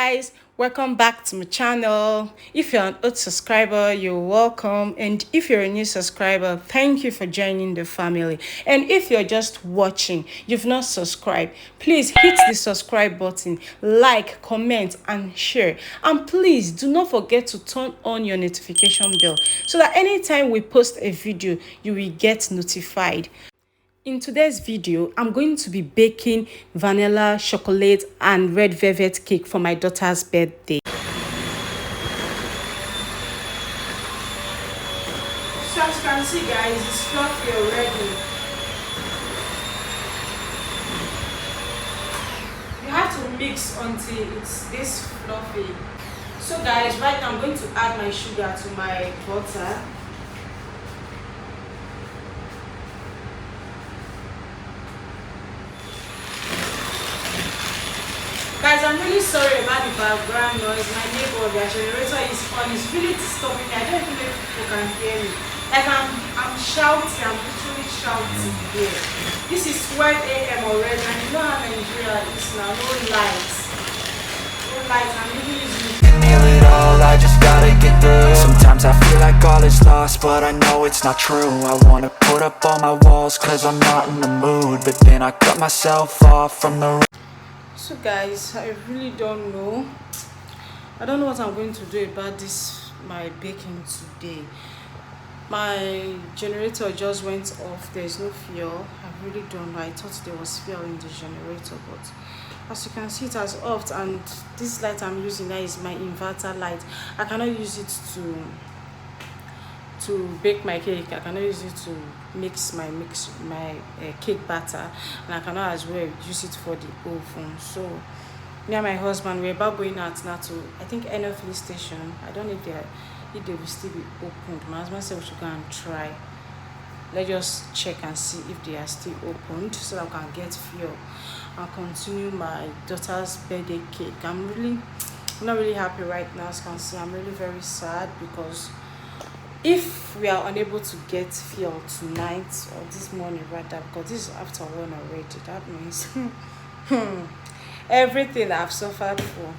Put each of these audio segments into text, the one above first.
guys, welcome back to my channel. If you're an old subscriber, you're welcome, and if you're a new subscriber, thank you for joining the family. And if you're just watching, you've not subscribed, please hit the subscribe button, like, comment and share, and please do not forget to turn on your notification bell so that anytime we post a video you will get notified. In today's video, I'm going to be baking vanilla, chocolate, and red velvet cake for my daughter's birthday. So as you can see, guys, it's fluffy already. You have to mix until it's this fluffy. So guys, right now I'm going to add my sugar to my butter. Guys, I'm really sorry about the background noise. My neighbor, their generator is on. It's really disturbing me. I don't even know if people can hear me. Like I'm shouting. I'm literally shouting here. This is 12 a.m. already, and you know how Nigeria is now. No lights. No lights. I'm really using it all. I just gotta get through. Sometimes I feel like all is lost, but I know it's not true. I wanna put up all my walls, cause I'm not in the mood. But then I cut myself off from the. So guys, I really don't know. I don't know what I'm going to do about this, my baking today. My generator just went off. There's no fuel. I really don't know. I thought there was fuel in the generator, but as you can see, it has off. And this light I'm using now is my inverter light. I cannot use it to bake my cake. I cannot use it to mix my cake batter, and I cannot as well use it for the oven. So me and my husband, we're about going out now to, I think, any filling station. I don't know if they will still be opened. My husband said we should go and try. Let's just check and see if they are still opened so that I can get fuel and continue my daughter's birthday cake. I'm not really happy right now. As you can see, I'm really very sad because if we are unable to get fuel tonight or this morning rather, because this is after 1 already, that means everything I've suffered for,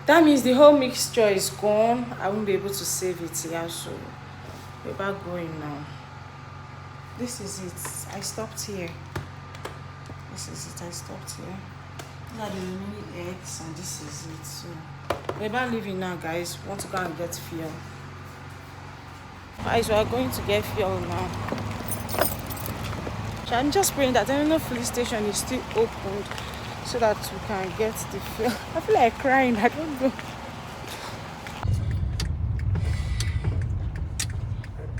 that means the whole mixture is gone. I won't be able to save it here, so we're about going now. This is it. I stopped here. This is it. I stopped here. These are the remaining eggs, and this is it. So we're about leaving now, guys. We want to go and get fuel. Guys, we are going to get fuel now. So I'm just praying that any filling station is still opened so that we can get the fuel. I feel like crying. I don't know.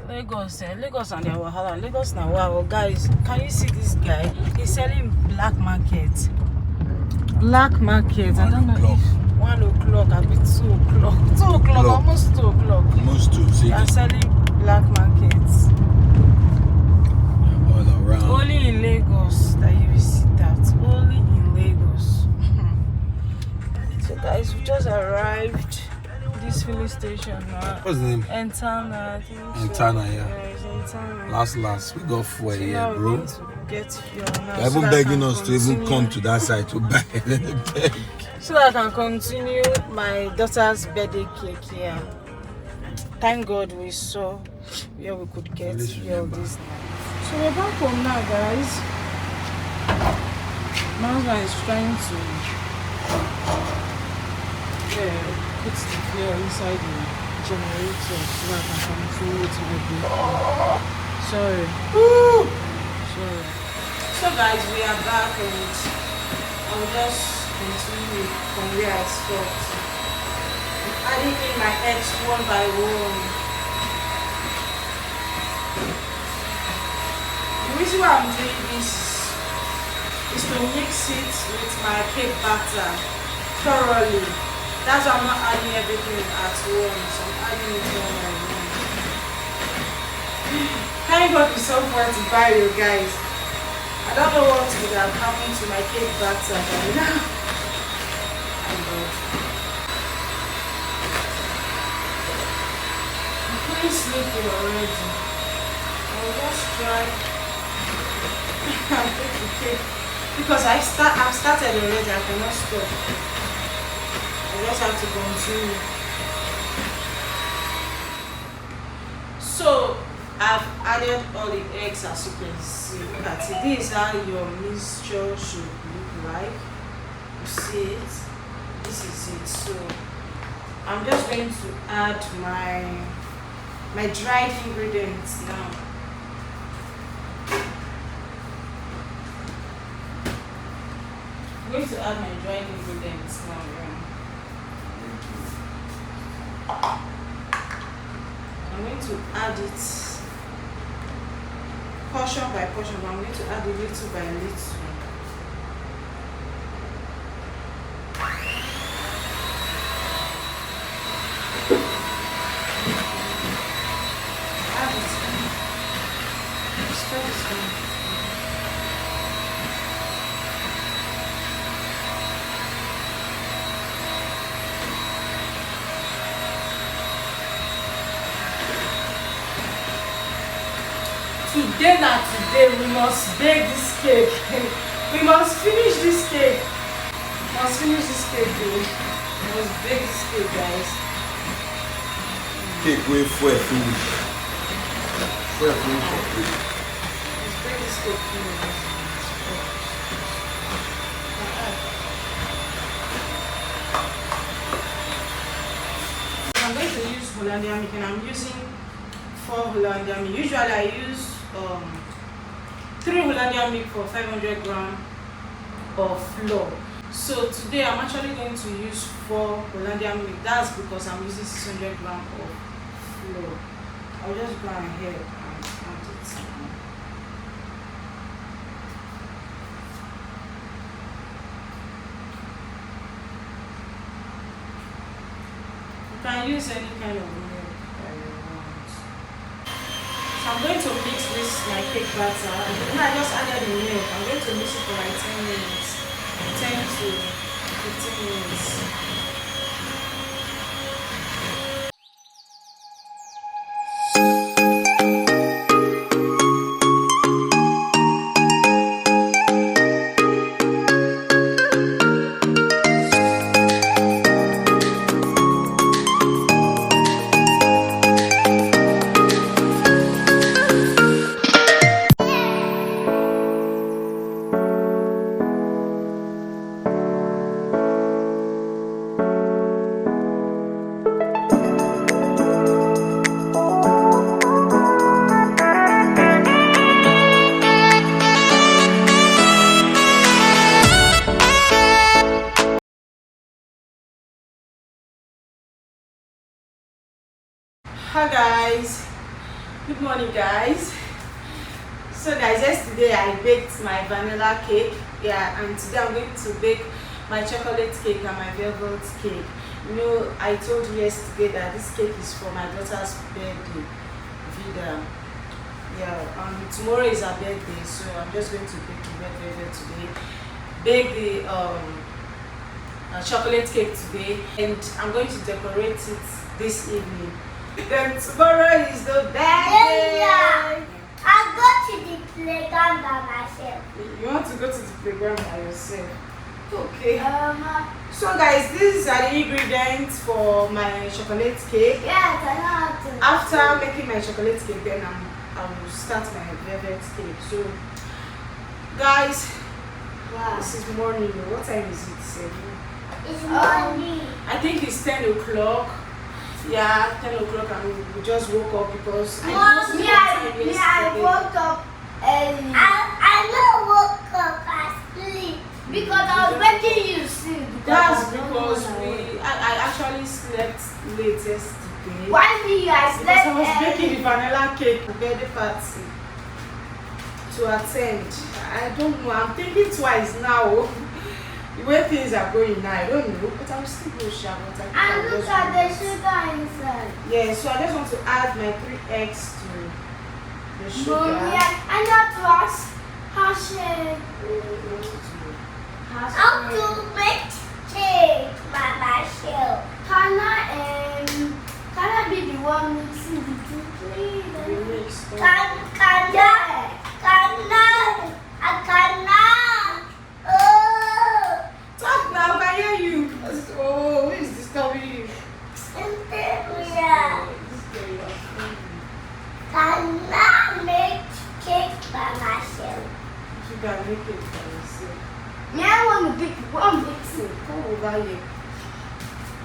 Lagos and their wahala. Lagos now, wow, guys, can you see this guy? He's selling black market. Black market. I don't know if 1 o'clock, a bit 2 o'clock. 2 o'clock, almost 2 o'clock. Almost 2. See, they are selling black markets. All around. Only in Lagos that you will see that. Only in Lagos. So guys, we just arrived. This filling station now. What's the name? Entana, I think. Entana, yeah. It's Entana. Last, we got fuel So here, now bro. we're going to get fuel now. They're even begging us to even come to that side to buy it. So that I can continue my daughter's birthday cake here. Thank God we saw where we could get fuel this night. So we're back home now, guys. My husband is trying to put the fuel inside the generator so that I can continue to the baking. Sorry. So guys, we are back and I'll just continue from where I stopped. I'm adding in my eggs one by one. The reason why I'm doing this is to mix it with my cake batter thoroughly. That's why I'm not adding everything at once. I'm adding it one by one. Thank God we so far to buy you guys. I don't know what would have happened to my cake batter by now. Thank God. I'm pretty sleepy already. I'll just try and take the cake because I've started already. I cannot stop. I just have to continue. So I've added all the eggs, as you can see. Look at it. This is how your mixture should look like. You see it? This is it. So I'm just going to add my dried ingredients now. I'm going to add my dried ingredients now. I'm going to add it portion by portion, but I'm going to add it little by little. Add it. Spread this one. Today we must bake this cake. We must finish this cake. We must finish this cake, dude. We must bake this cake, guys. Cake way for finish. For finish. Let's bake this cake. I'm going to use Hollandia milk, and I'm using 4 Hollandia milk. Usually I use 3 Hollandia milk for 500 grams of flour. So today I'm actually going to use 4 Hollandia milk. That's because I'm using 600 grams of flour. I'll just go ahead and add it. You can use any kind of milk that you want. So I'm going to mix this my cake batter. When I just added the milk, I'm going to mix it for like 10 minutes. 10 to 15 minutes. Hi guys, good morning guys. So guys, yesterday I baked my vanilla cake, and today I'm going to bake my chocolate cake and my velvet cake. You know, I told you yesterday that this cake is for my daughter's birthday, Vida. Tomorrow is her birthday, so I'm just going to bake the red velvet today. Bake the chocolate cake today, and I'm going to decorate it this evening. Then tomorrow is the birthday. I'll go to the playground by myself. You want to go to the playground by yourself? Okay. So guys, these are the ingredients for my chocolate cake. Yes, I know how to. After making my chocolate cake, then I will start my velvet cake. So guys, Wow. this is morning. What time is it? 7? It's morning. I think it's 10 o'clock. Yeah, 10 o'clock, and we just woke up because I woke up early. I not woke up, I sleep because I was making you sleep. That's because I actually slept late yesterday. Why did I Because slept I was baking early? the vanilla cake for birthday party to attend. I don't know. I'm thinking twice now. The way things are going now, I don't know. But I'm still going to share. And look at the sugar inside. Yeah, so I just want to add my 3 eggs to the sugar. Mommy, I know to ask how to make cake by myself. Can I be the one mixing the two, please? I cannot. go and make it for yourself. Me, I want to pick one big thing. Come over here.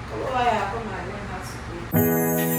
Come over here. Come and learn how to bake.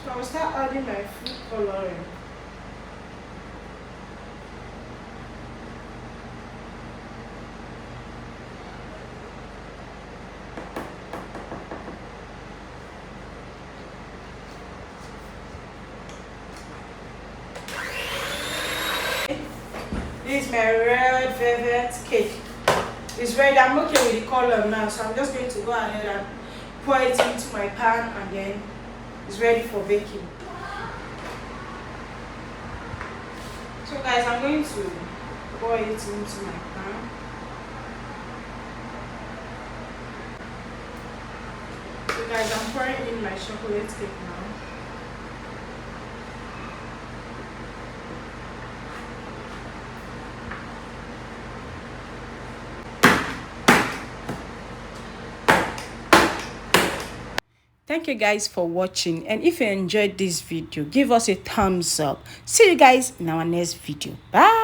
So I will start adding my food coloring. This is my red velvet cake. It's ready. I'm okay with the color now, so I'm just going to go ahead and pour it into my pan, and then it's ready for baking. So guys, I'm going to pour it into my pan. So guys, I'm pouring in my chocolate cake now. Thank you guys for watching, and if you enjoyed this video, give us a thumbs up. See you guys in our next video. Bye.